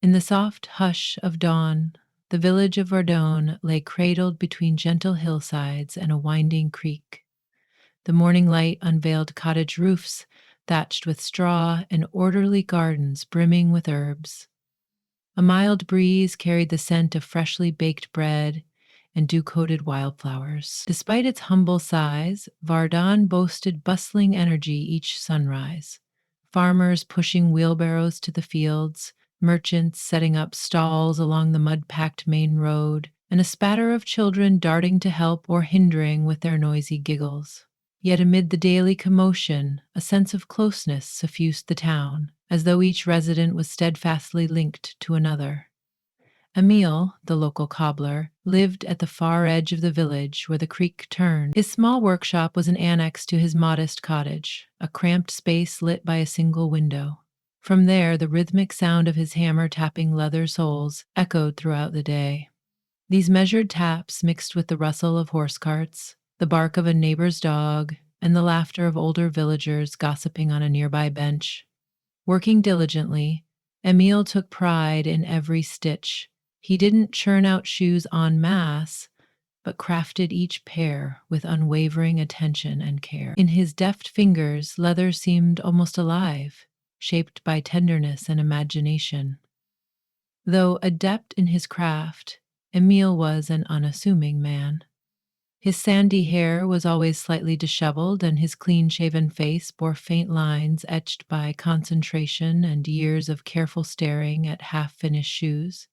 In the soft hush of dawn, the village of Verdun lay cradled between gentle hillsides and a winding creek. The morning light unveiled cottage roofs thatched with straw and orderly gardens brimming with herbs. A mild breeze carried the scent of freshly baked bread and dew-coated wildflowers. Despite its humble size, Verdun boasted bustling energy each sunrise. Farmers pushing wheelbarrows to the fields, merchants setting up stalls along the mud-packed main road, and a spatter of children darting to help or hindering with their noisy giggles. Yet amid the daily commotion, a sense of closeness suffused the town, as though each resident was steadfastly linked to another. Emile, the local cobbler, lived at the far edge of the village where the creek turned. His small workshop was an annex to his modest cottage, a cramped space lit by a single window. From there, the rhythmic sound of his hammer tapping leather soles echoed throughout the day. These measured taps mixed with the rustle of horse carts, the bark of a neighbor's dog, and the laughter of older villagers gossiping on a nearby bench. Working diligently, Emile took pride in every stitch. He didn't churn out shoes en masse, but crafted each pair with unwavering attention and care. In his deft fingers, leather seemed almost alive, shaped by tenderness and imagination. Though adept in his craft, Emile was an unassuming man. His sandy hair was always slightly disheveled, and his clean-shaven face bore faint lines etched by concentration and years of careful staring at half-finished shoes.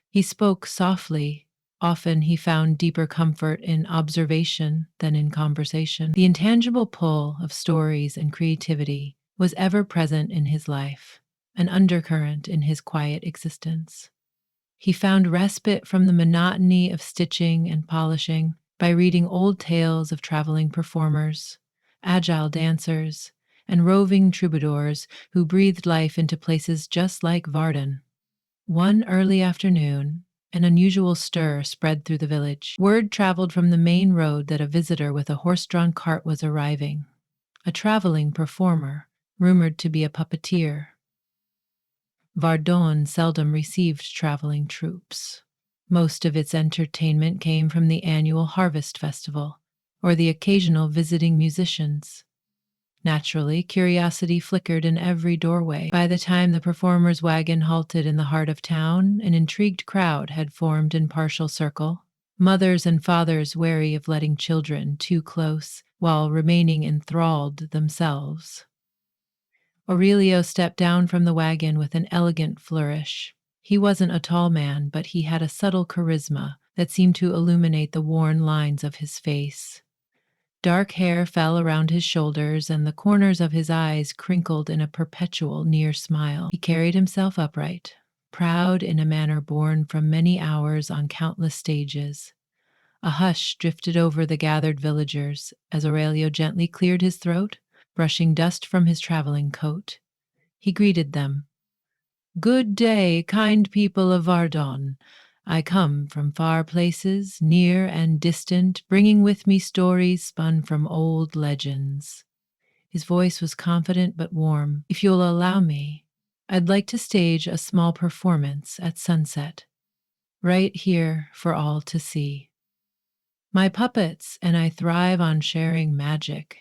He spoke softly. Often he found deeper comfort in observation than in conversation. The intangible pull of stories and creativity was ever present in his life, an undercurrent in his quiet existence. He found respite from the monotony of stitching and polishing by reading old tales of traveling performers, agile dancers, and roving troubadours who breathed life into places just like Varden. One early afternoon, an unusual stir spread through the village. Word traveled from the main road that a visitor with a horse-drawn cart was arriving, a traveling performer, rumored to be a puppeteer. Verdun seldom received traveling troops. Most of its entertainment came from the annual harvest festival, or the occasional visiting musicians. Naturally, curiosity flickered in every doorway. By the time the performer's wagon halted in the heart of town, an intrigued crowd had formed in partial circle. Mothers and fathers wary of letting children too close, while remaining enthralled themselves. Aurelio stepped down from the wagon with an elegant flourish. He wasn't a tall man, but he had a subtle charisma that seemed to illuminate the worn lines of his face. Dark hair fell around his shoulders, and the corners of his eyes crinkled in a perpetual near smile. He carried himself upright, proud in a manner born from many hours on countless stages. A hush drifted over the gathered villagers as Aurelio gently cleared his throat, brushing dust from his traveling coat. He greeted them. "Good day, kind people of Verdun. I come from far places, near and distant, bringing with me stories spun from old legends." His voice was confident but warm. "If you'll allow me, I'd like to stage a small performance at sunset, right here for all to see. My puppets and I thrive on sharing magic."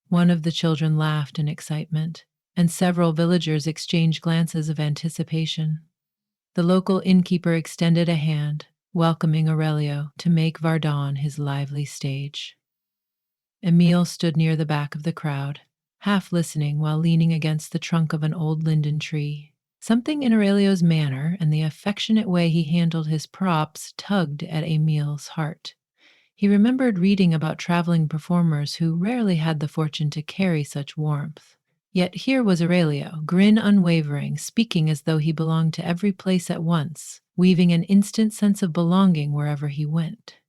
One of the children laughed in excitement, and several villagers exchanged glances of anticipation. The local innkeeper extended a hand, welcoming Aurelio to make Verdun his lively stage. Emile stood near the back of the crowd, half listening while leaning against the trunk of an old linden tree. Something in Aurelio's manner and the affectionate way he handled his props tugged at Emile's heart. He remembered reading about traveling performers who rarely had the fortune to carry such warmth. Yet here was Aurelio, grin unwavering, speaking as though he belonged to every place at once, weaving an instant sense of belonging wherever he went.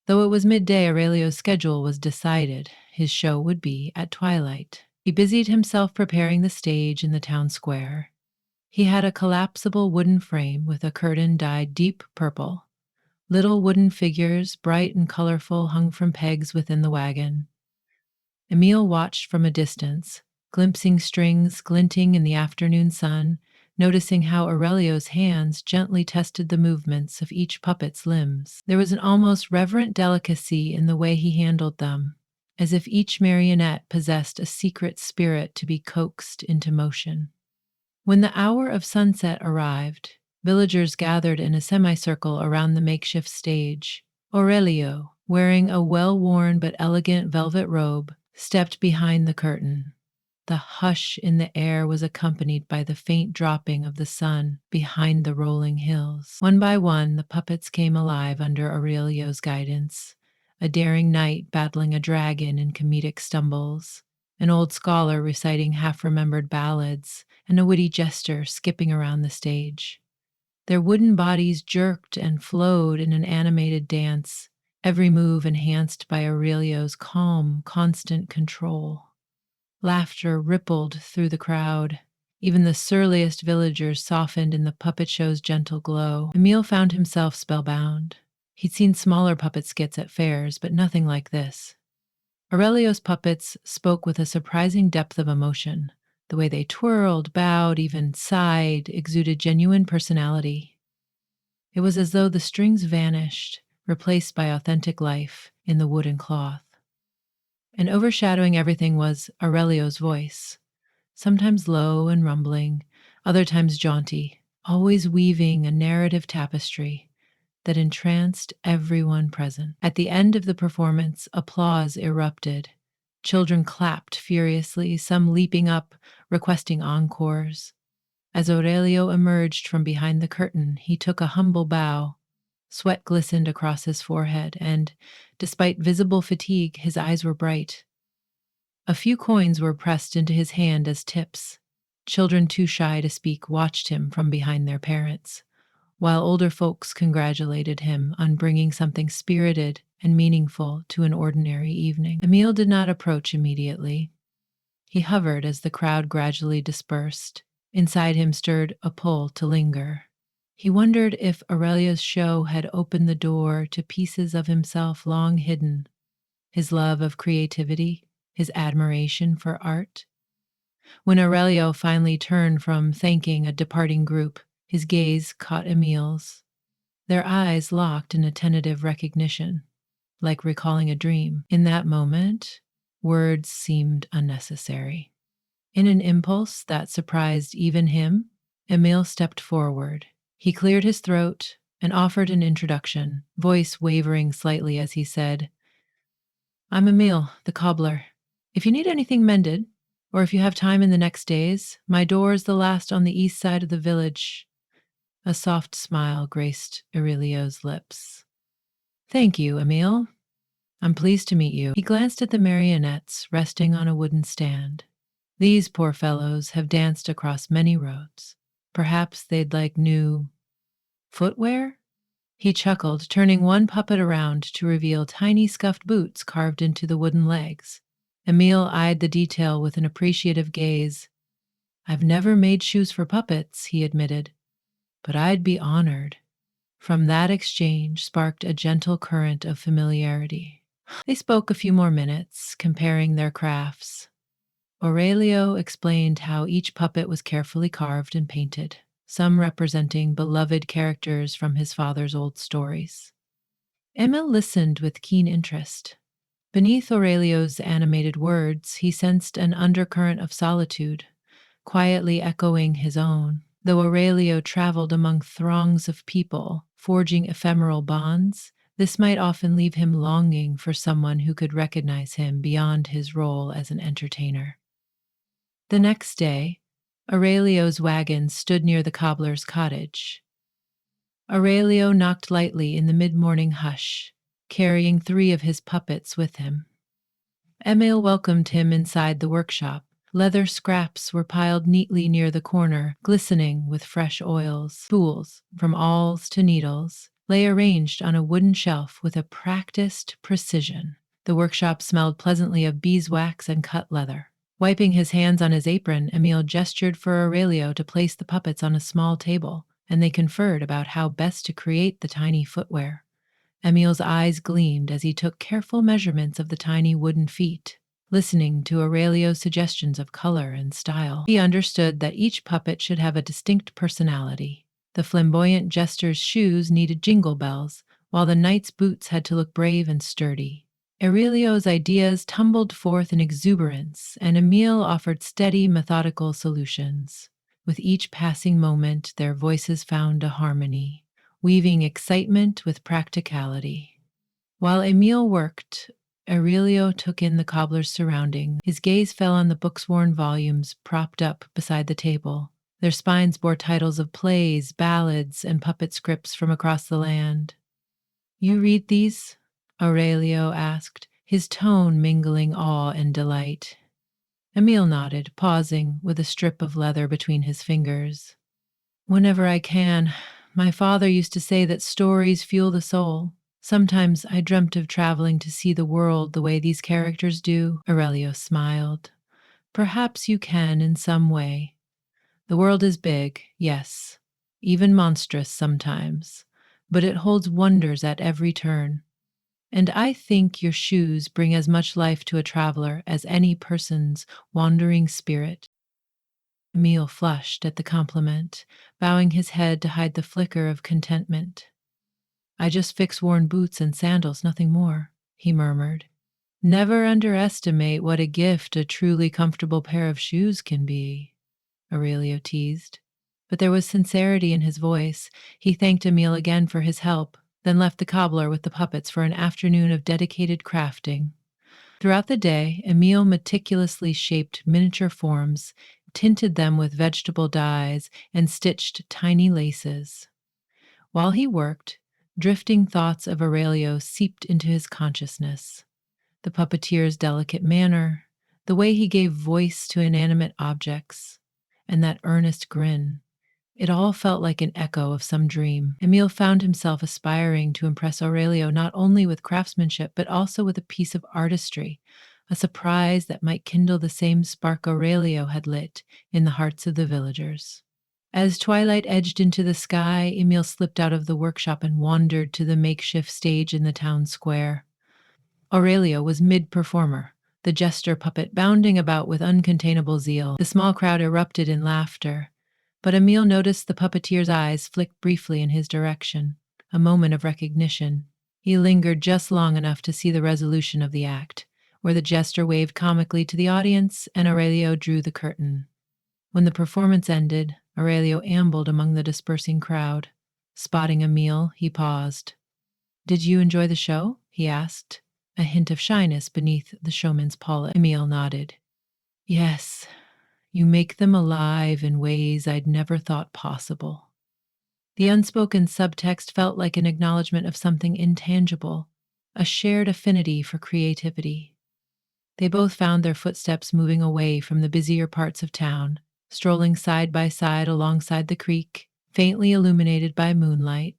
Though it was midday, Aurelio's schedule was decided. His show would be at twilight. He busied himself preparing the stage in the town square. He had a collapsible wooden frame with a curtain dyed deep purple. Little wooden figures, bright and colorful, hung from pegs within the wagon. Emile watched from a distance, glimpsing strings glinting in the afternoon sun, noticing how Aurelio's hands gently tested the movements of each puppet's limbs. There was an almost reverent delicacy in the way he handled them, as if each marionette possessed a secret spirit to be coaxed into motion. When the hour of sunset arrived, villagers gathered in a semicircle around the makeshift stage. Aurelio, wearing a well-worn but elegant velvet robe, stepped behind the curtain. The hush in the air was accompanied by the faint dropping of the sun behind the rolling hills. One by one, the puppets came alive under Aurelio's guidance, a daring knight battling a dragon in comedic stumbles, an old scholar reciting half-remembered ballads, and a witty jester skipping around the stage. Their wooden bodies jerked and flowed in an animated dance, every move enhanced by Aurelio's calm, constant control. Laughter rippled through the crowd. Even the surliest villagers softened in the puppet show's gentle glow. Emile found himself spellbound. He'd seen smaller puppet skits at fairs, but nothing like this. Aurelio's puppets spoke with a surprising depth of emotion. The way they twirled, bowed, even sighed, exuded genuine personality. It was as though the strings vanished, replaced by authentic life in the wood and cloth. And overshadowing everything was Aurelio's voice, sometimes low and rumbling, other times jaunty, always weaving a narrative tapestry that entranced everyone present. At the end of the performance, applause erupted. Children clapped furiously, some leaping up, requesting encores. As Aurelio emerged from behind the curtain, he took a humble bow. Sweat glistened across his forehead, and, despite visible fatigue, his eyes were bright. A few coins were pressed into his hand as tips. Children too shy to speak watched him from behind their parents, while older folks congratulated him on bringing something spirited and meaningful to an ordinary evening. Emile did not approach immediately. He hovered as the crowd gradually dispersed. Inside him stirred a pull to linger. He wondered if Aurelio's show had opened the door to pieces of himself long hidden, his love of creativity, his admiration for art. When Aurelio finally turned from thanking a departing group, his gaze caught Emile's. Their eyes locked in a tentative recognition, like recalling a dream. In that moment, words seemed unnecessary. In an impulse that surprised even him, Emile stepped forward. He cleared his throat and offered an introduction, voice wavering slightly as he said, "I'm Emile, the cobbler. If you need anything mended, or if you have time in the next days, my door is the last on the east side of the village." A soft smile graced Aurelio's lips. "Thank you, Emile. I'm pleased to meet you." He glanced at the marionettes resting on a wooden stand. "These poor fellows have danced across many roads. Perhaps they'd like new footwear?" He chuckled, turning one puppet around to reveal tiny scuffed boots carved into the wooden legs. Emile eyed the detail with an appreciative gaze. "I've never made shoes for puppets," he admitted, "but I'd be honored." From that exchange sparked a gentle current of familiarity. They spoke a few more minutes, comparing their crafts. Aurelio explained how each puppet was carefully carved and painted, some representing beloved characters from his father's old stories. Emile listened with keen interest. Beneath Aurelio's animated words, he sensed an undercurrent of solitude, quietly echoing his own. Though Aurelio traveled among throngs of people, forging ephemeral bonds, this might often leave him longing for someone who could recognize him beyond his role as an entertainer. The next day, Aurelio's wagon stood near the cobbler's cottage. Aurelio knocked lightly in the mid-morning hush, carrying 3 of his puppets with him. Emile welcomed him inside the workshop. Leather scraps were piled neatly near the corner, glistening with fresh oils. Tools, from awls to needles, lay arranged on a wooden shelf with a practiced precision. The workshop smelled pleasantly of beeswax and cut leather. Wiping his hands on his apron, Emile gestured for Aurelio to place the puppets on a small table, and they conferred about how best to create the tiny footwear. Emile's eyes gleamed as he took careful measurements of the tiny wooden feet. listening to Aurelio's suggestions of color and style. He understood that each puppet should have a distinct personality. The flamboyant jester's shoes needed jingle bells, while the knight's boots had to look brave and sturdy. Aurelio's ideas tumbled forth in exuberance, and Emile offered steady, methodical solutions. With each passing moment, their voices found a harmony, weaving excitement with practicality. While Emile worked, Aurelio took in the cobbler's surroundings. His gaze fell on the book's-worn volumes propped up beside the table. Their spines bore titles of plays, ballads, and puppet scripts from across the land. "You read these?" Aurelio asked, his tone mingling awe and delight. Emile nodded, pausing with a strip of leather between his fingers. "Whenever I can. My father used to say that stories fuel the soul. Sometimes I dreamt of traveling to see the world the way these characters do." Aurelio smiled. "Perhaps you can in some way. The world is big, yes, even monstrous sometimes, but it holds wonders at every turn. And I think your shoes bring as much life to a traveler as any person's wandering spirit." Emile flushed at the compliment, bowing his head to hide the flicker of contentment. "I just fix worn boots and sandals, nothing more," he murmured. "Never underestimate what a gift a truly comfortable pair of shoes can be," Aurelio teased. But there was sincerity in his voice. He thanked Emile again for his help, then left the cobbler with the puppets for an afternoon of dedicated crafting. Throughout the day, Emile meticulously shaped miniature forms, tinted them with vegetable dyes, and stitched tiny laces. While he worked, drifting thoughts of Aurelio seeped into his consciousness. The puppeteer's delicate manner, the way he gave voice to inanimate objects, and that earnest grin. It all felt like an echo of some dream. Emile found himself aspiring to impress Aurelio not only with craftsmanship, but also with a piece of artistry, a surprise that might kindle the same spark Aurelio had lit in the hearts of the villagers. As twilight edged into the sky, Emile slipped out of the workshop and wandered to the makeshift stage in the town square. Aurelio was mid-performer, the jester puppet bounding about with uncontainable zeal. The small crowd erupted in laughter, but Emile noticed the puppeteer's eyes flick briefly in his direction, a moment of recognition. He lingered just long enough to see the resolution of the act, where the jester waved comically to the audience and Aurelio drew the curtain. When the performance ended, Aurelio ambled among the dispersing crowd. Spotting Emile, he paused. "Did you enjoy the show?" he asked, a hint of shyness beneath the showman's polish. Emile nodded. "Yes, you make them alive in ways I'd never thought possible." The unspoken subtext felt like an acknowledgement of something intangible, a shared affinity for creativity. They both found their footsteps moving away from the busier parts of town, strolling side by side alongside the creek, faintly illuminated by moonlight.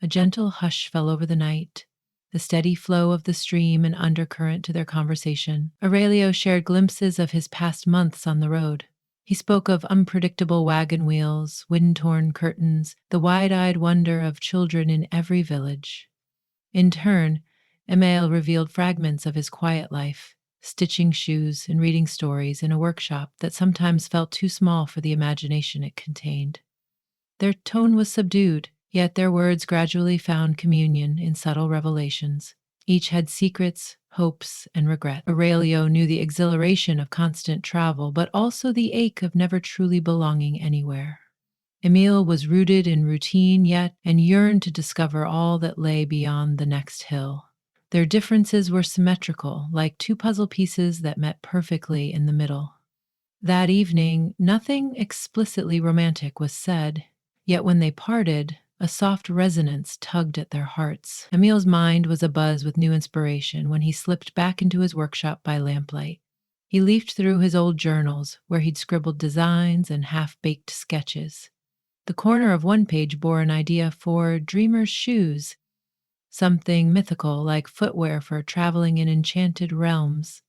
A gentle hush fell over the night, the steady flow of the stream an undercurrent to their conversation. Aurelio shared glimpses of his past months on the road. He spoke of unpredictable wagon wheels, wind-torn curtains, the wide-eyed wonder of children in every village. In turn, Emile revealed fragments of his quiet life, stitching shoes and reading stories in a workshop that sometimes felt too small for the imagination it contained. Their tone was subdued, yet their words gradually found communion in subtle revelations. Each had secrets, hopes, and regret. Aurelio knew the exhilaration of constant travel, but also the ache of never truly belonging anywhere. Emile was rooted in routine yet and yearned to discover all that lay beyond the next hill. Their differences were symmetrical, like two puzzle pieces that met perfectly in the middle. That evening, nothing explicitly romantic was said, yet when they parted, a soft resonance tugged at their hearts. Emile's mind was abuzz with new inspiration when he slipped back into his workshop by lamplight. He leafed through his old journals, where he'd scribbled designs and half-baked sketches. The corner of one page bore an idea for dreamers' shoes, something mythical like footwear for traveling in enchanted realms.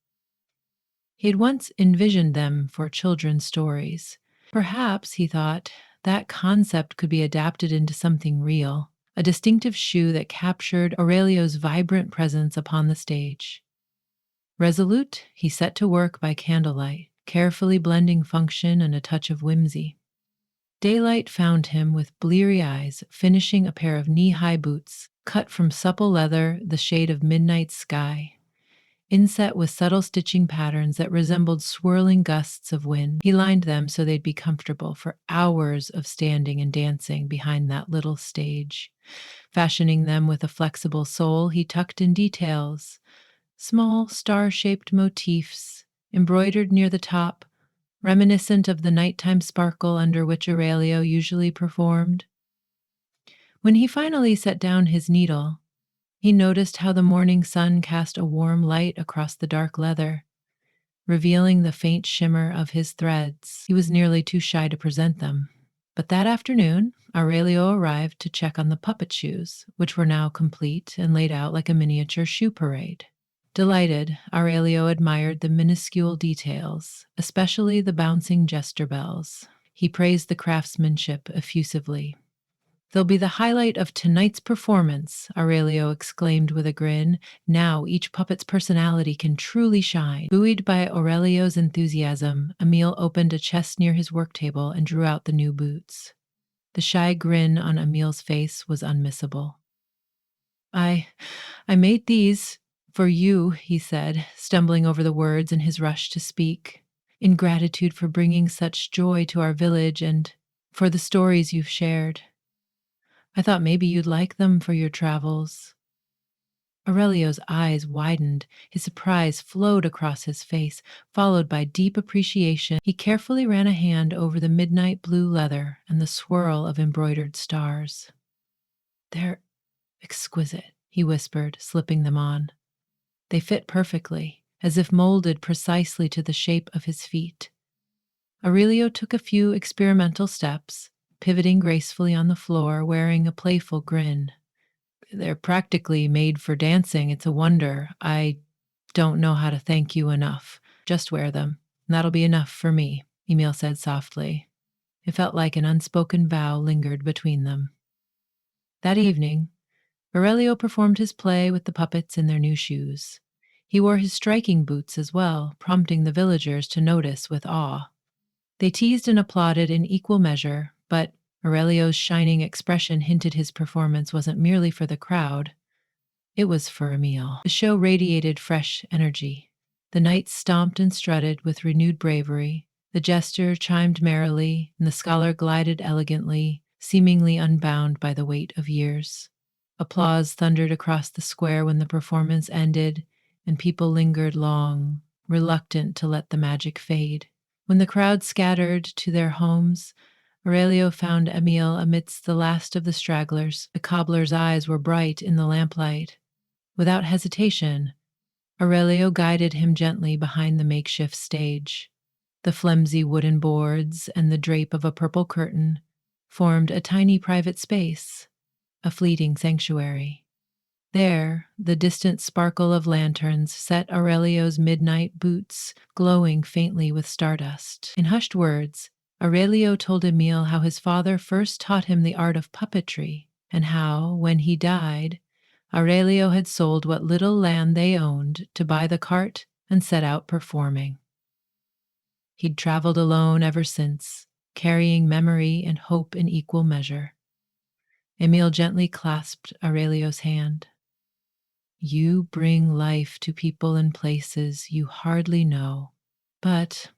He had once envisioned them for children's stories. Perhaps, he thought, that concept could be adapted into something real, a distinctive shoe that captured Aurelio's vibrant presence upon the stage. Resolute, he set to work by candlelight, carefully blending function and a touch of whimsy. Daylight found him with bleary eyes, finishing a pair of knee-high boots, cut from supple leather the shade of midnight sky. Inset with subtle stitching patterns that resembled swirling gusts of wind. He lined them so they'd be comfortable for hours of standing and dancing behind that little stage. Fashioning them with a flexible sole, he tucked in details, small star-shaped motifs embroidered near the top, reminiscent of the nighttime sparkle under which Aurelio usually performed. When he finally set down his needle, he noticed how the morning sun cast a warm light across the dark leather, revealing the faint shimmer of his threads. He was nearly too shy to present them. But that afternoon, Aurelio arrived to check on the puppet shoes, which were now complete and laid out like a miniature shoe parade. Delighted, Aurelio admired the minuscule details, especially the bouncing jester bells. He praised the craftsmanship effusively. "They'll be the highlight of tonight's performance," Aurelio exclaimed with a grin. "Now each puppet's personality can truly shine." Buoyed by Aurelio's enthusiasm, Emile opened a chest near his work table and drew out the new boots. The shy grin on Emile's face was unmissable. I made these for you," he said, stumbling over the words in his rush to speak, "in gratitude for bringing such joy to our village and for the stories you've shared. I thought maybe you'd like them for your travels." Aurelio's eyes widened. His surprise flowed across his face, followed by deep appreciation. He carefully ran a hand over the midnight blue leather and the swirl of embroidered stars. "They're exquisite," he whispered, slipping them on. They fit perfectly, as if molded precisely to the shape of his feet. Aurelio took a few experimental steps, pivoting gracefully on the floor, wearing a playful grin. "They're practically made for dancing. It's a wonder. I don't know how to thank you enough. Just wear them, and that'll be enough for me," Emile said softly. It felt like an unspoken vow lingered between them. That evening, Aurelio performed his play with the puppets in their new shoes. He wore his striking boots as well, prompting the villagers to notice with awe. They teased and applauded in equal measure, but Aurelio's shining expression hinted his performance wasn't merely for the crowd, it was for Emile. The show radiated fresh energy. The knights stomped and strutted with renewed bravery, the jester chimed merrily, and the scholar glided elegantly, seemingly unbound by the weight of years. Applause thundered across the square when the performance ended, and people lingered long, reluctant to let the magic fade. When the crowd scattered to their homes, Aurelio found Emile amidst the last of the stragglers. The cobbler's eyes were bright in the lamplight. Without hesitation, Aurelio guided him gently behind the makeshift stage. The flimsy wooden boards and the drape of a purple curtain formed a tiny private space, a fleeting sanctuary. There, the distant sparkle of lanterns set Aurelio's midnight boots glowing faintly with stardust. In hushed words, Aurelio told Emile how his father first taught him the art of puppetry, and how, when he died, Aurelio had sold what little land they owned to buy the cart and set out performing. He'd traveled alone ever since, carrying memory and hope in equal measure. Emile gently clasped Aurelio's hand. "You bring life to people and places you hardly know, but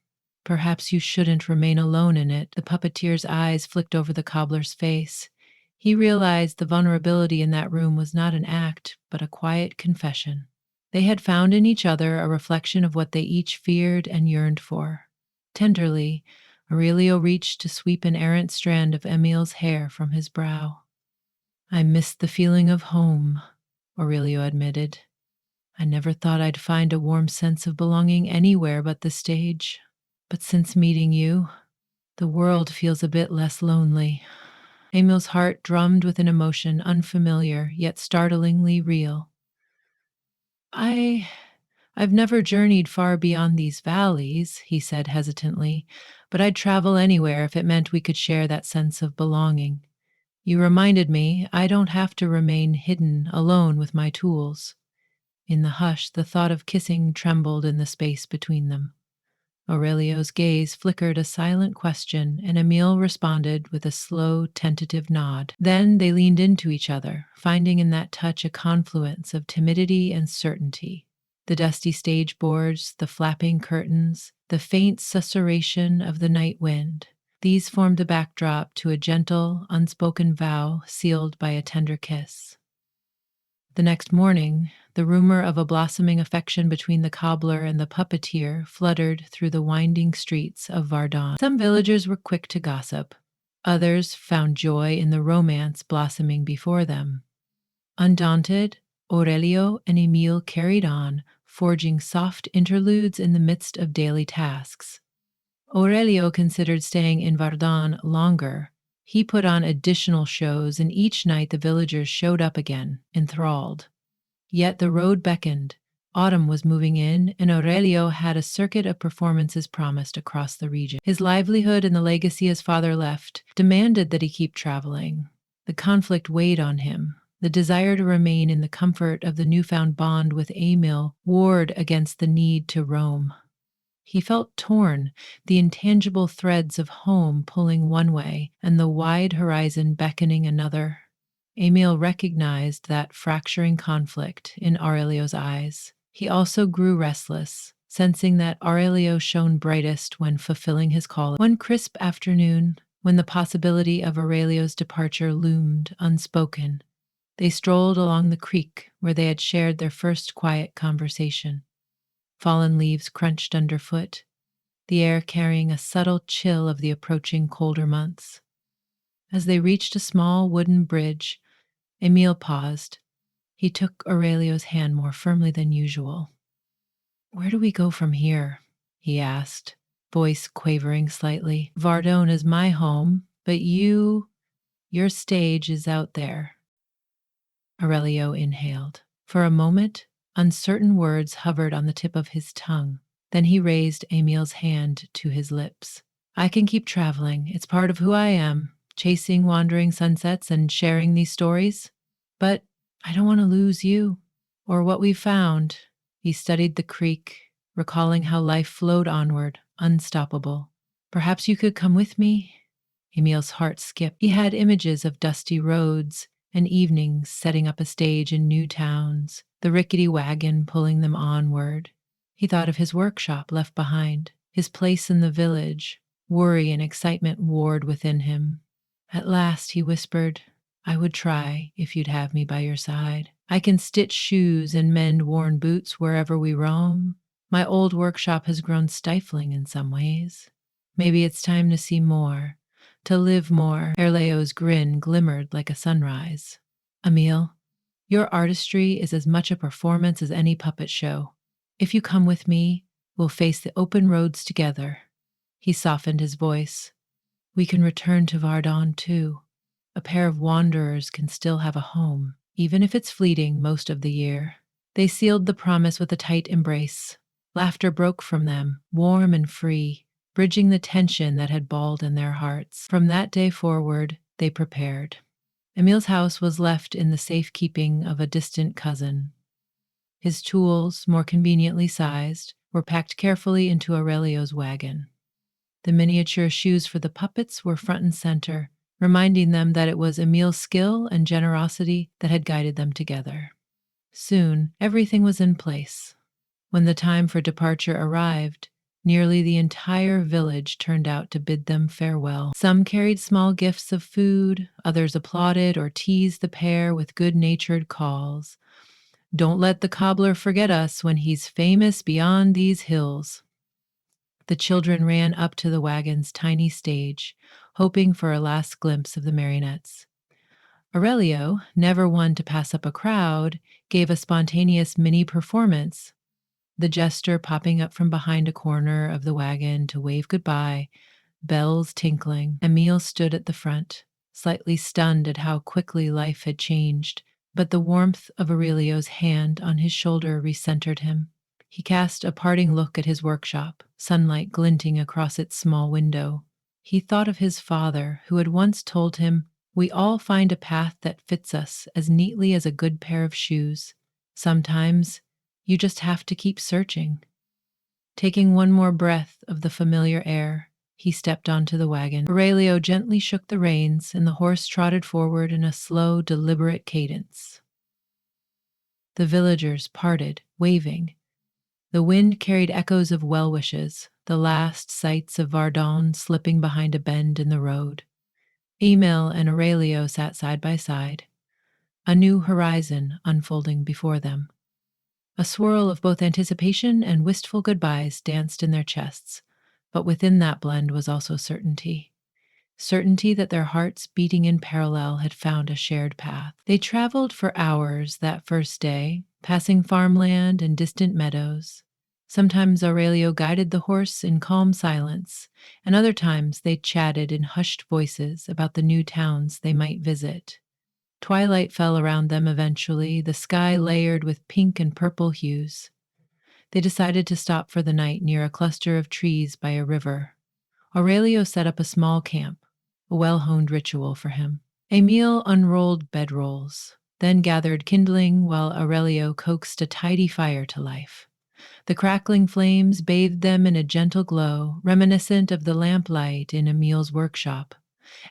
perhaps you shouldn't remain alone in it." The puppeteer's eyes flicked over the cobbler's face. He realized the vulnerability in that room was not an act, but a quiet confession. They had found in each other a reflection of what they each feared and yearned for. Tenderly, Aurelio reached to sweep an errant strand of Emile's hair from his brow. "I missed the feeling of home," Aurelio admitted. "I never thought I'd find a warm sense of belonging anywhere but the stage. But since meeting you, the world feels a bit less lonely." Emile's heart drummed with an emotion unfamiliar yet startlingly real. I've never journeyed far beyond these valleys," he said hesitantly, "but I'd travel anywhere if it meant we could share that sense of belonging. You reminded me I don't have to remain hidden alone with my tools." In the hush, the thought of kissing trembled in the space between them. Aurelio's gaze flickered a silent question, and Emile responded with a slow, tentative nod. Then they leaned into each other, finding in that touch a confluence of timidity and certainty. The dusty stage boards, the flapping curtains, the faint susurration of the night wind. These formed the backdrop to a gentle, unspoken vow sealed by a tender kiss. The next morning, the rumor of a blossoming affection between the cobbler and the puppeteer fluttered through the winding streets of Verdun. Some villagers were quick to gossip. Others found joy in the romance blossoming before them. Undaunted, Aurelio and Emile carried on, forging soft interludes in the midst of daily tasks. Aurelio considered staying in Verdun longer. He put on additional shows, and each night the villagers showed up again, enthralled. Yet the road beckoned. Autumn was moving in, and Aurelio had a circuit of performances promised across the region. His livelihood and the legacy his father left demanded that he keep traveling. The conflict weighed on him. The desire to remain in the comfort of the newfound bond with Emil warred against the need to roam. He felt torn, the intangible threads of home pulling one way and the wide horizon beckoning another. Emil recognized that fracturing conflict in Aurelio's eyes. He also grew restless, sensing that Aurelio shone brightest when fulfilling his calling. One crisp afternoon, when the possibility of Aurelio's departure loomed unspoken, they strolled along the creek where they had shared their first quiet conversation. Fallen leaves crunched underfoot, the air carrying a subtle chill of the approaching colder months. As they reached a small wooden bridge, Emile paused. He took Aurelio's hand more firmly than usual. "Where do we go from here?" he asked, voice quavering slightly. "Verdun is my home, but your stage is out there." Aurelio inhaled. For a moment, uncertain words hovered on the tip of his tongue. Then he raised Emile's hand to his lips. "I can keep traveling. It's part of who I am, chasing wandering sunsets and sharing these stories. But I don't want to lose you or what we found." He studied the creek, recalling how life flowed onward, unstoppable. "Perhaps you could come with me?" Emile's heart skipped. He had images of dusty roads and evenings setting up a stage in new towns, the rickety wagon pulling them onward. He thought of his workshop left behind, his place in the village. Worry and excitement warred within him. At last he whispered, "I would try if you'd have me by your side. I can stitch shoes and mend worn boots wherever we roam. My old workshop has grown stifling in some ways. Maybe it's time to see more, to live more." Aurelio's grin glimmered like a sunrise. "Emile, your artistry is as much a performance as any puppet show. If you come with me, we'll face the open roads together." He softened his voice. "We can return to Verdun too. A pair of wanderers can still have a home, even if it's fleeting most of the year." They sealed the promise with a tight embrace. Laughter broke from them, warm and free, bridging the tension that had balled in their hearts. From that day forward, they prepared. Emile's house was left in the safekeeping of a distant cousin. His tools, more conveniently sized, were packed carefully into Aurelio's wagon. The miniature shoes for the puppets were front and center, reminding them that it was Emile's skill and generosity that had guided them together. Soon, everything was in place. When the time for departure arrived, nearly the entire village turned out to bid them farewell. Some carried small gifts of food, others applauded or teased the pair with good-natured calls. "Don't let the cobbler forget us when he's famous beyond these hills." The children ran up to the wagon's tiny stage, hoping for a last glimpse of the marionettes. Aurelio, never one to pass up a crowd, gave a spontaneous mini performance, the jester popping up from behind a corner of the wagon to wave goodbye, bells tinkling. Emile stood at the front, slightly stunned at how quickly life had changed, but the warmth of Aurelio's hand on his shoulder recentered him. He cast a parting look at his workshop, sunlight glinting across its small window. He thought of his father, who had once told him, "We all find a path that fits us as neatly as a good pair of shoes. Sometimes You just have to keep searching. Taking one more breath of the familiar air, he stepped onto the wagon. Aurelio gently shook the reins, and the horse trotted forward in a slow, deliberate cadence. The villagers parted, waving. The wind carried echoes of well wishes, the last sights of Vardon slipping behind a bend in the road. Emil and Aurelio sat side by side, a new horizon unfolding before them. A swirl of both anticipation and wistful goodbyes danced in their chests, but within that blend was also certainty. Certainty that their hearts beating in parallel had found a shared path. They traveled for hours that first day, passing farmland and distant meadows. Sometimes Aurelio guided the horse in calm silence, and other times they chatted in hushed voices about the new towns they might visit. Twilight fell around them eventually, the sky layered with pink and purple hues. They decided to stop for the night near a cluster of trees by a river. Aurelio set up a small camp, a well-honed ritual for him. Emile unrolled bedrolls, then gathered kindling while Aurelio coaxed a tidy fire to life. The crackling flames bathed them in a gentle glow, reminiscent of the lamplight in Emile's workshop.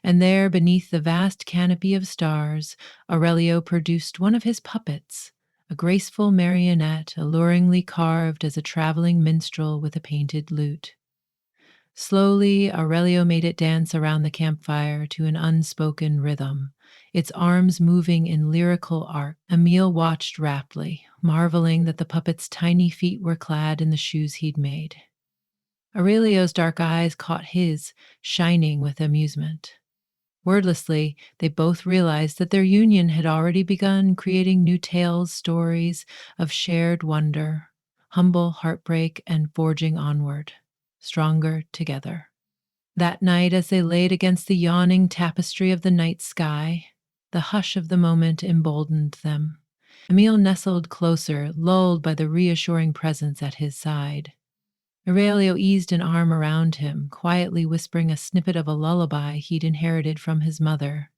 And there, beneath the vast canopy of stars, Aurelio produced one of his puppets, a graceful marionette alluringly carved as a traveling minstrel with a painted lute. Slowly, Aurelio made it dance around the campfire to an unspoken rhythm, its arms moving in lyrical arc. Emile watched raptly, marveling that the puppet's tiny feet were clad in the shoes he'd made. Aurelio's dark eyes caught his, shining with amusement. Wordlessly, they both realized that their union had already begun, creating new tales, stories of shared wonder, humble heartbreak, and forging onward, stronger together. That night, as they laid against the yawning tapestry of the night sky, the hush of the moment emboldened them. Emile nestled closer, lulled by the reassuring presence at his side. Aurelio eased an arm around him, quietly whispering a snippet of a lullaby he'd inherited from his mother.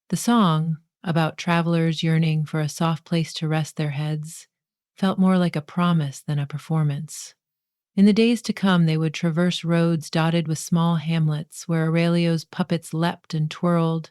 The song, about travelers yearning for a soft place to rest their heads, felt more like a promise than a performance. In the days to come, they would traverse roads dotted with small hamlets where Aurelio's puppets leapt and twirled,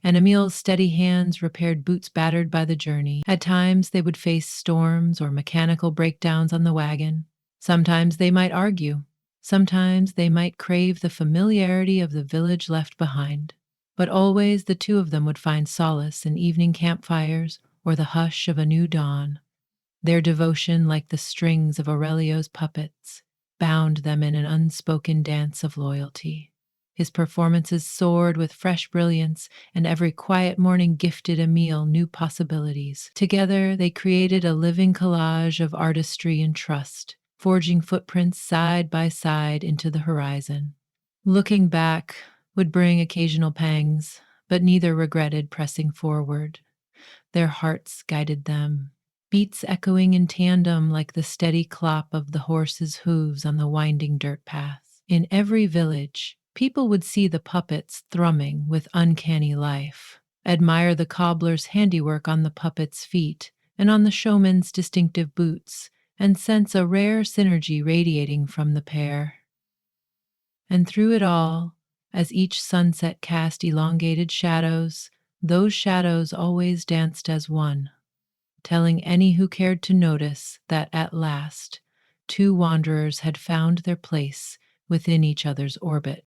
and Emile's steady hands repaired boots battered by the journey. At times, they would face storms or mechanical breakdowns on the wagon. Sometimes they might argue. Sometimes they might crave the familiarity of the village left behind. But always the two of them would find solace in evening campfires or the hush of a new dawn. Their devotion, like the strings of Aurelio's puppets, bound them in an unspoken dance of loyalty. His performances soared with fresh brilliance, and every quiet morning gifted Emile new possibilities. Together, they created a living collage of artistry and trust, forging footprints side by side into the horizon. Looking back would bring occasional pangs, but neither regretted pressing forward. Their hearts guided them, beats echoing in tandem like the steady clop of the horse's hooves on the winding dirt path. In every village, people would see the puppets thrumming with uncanny life, admire the cobbler's handiwork on the puppet's feet and on the showman's distinctive boots, and sense a rare synergy radiating from the pair. And through it all, as each sunset cast elongated shadows, those shadows always danced as one, telling any who cared to notice that at last, two wanderers had found their place within each other's orbit.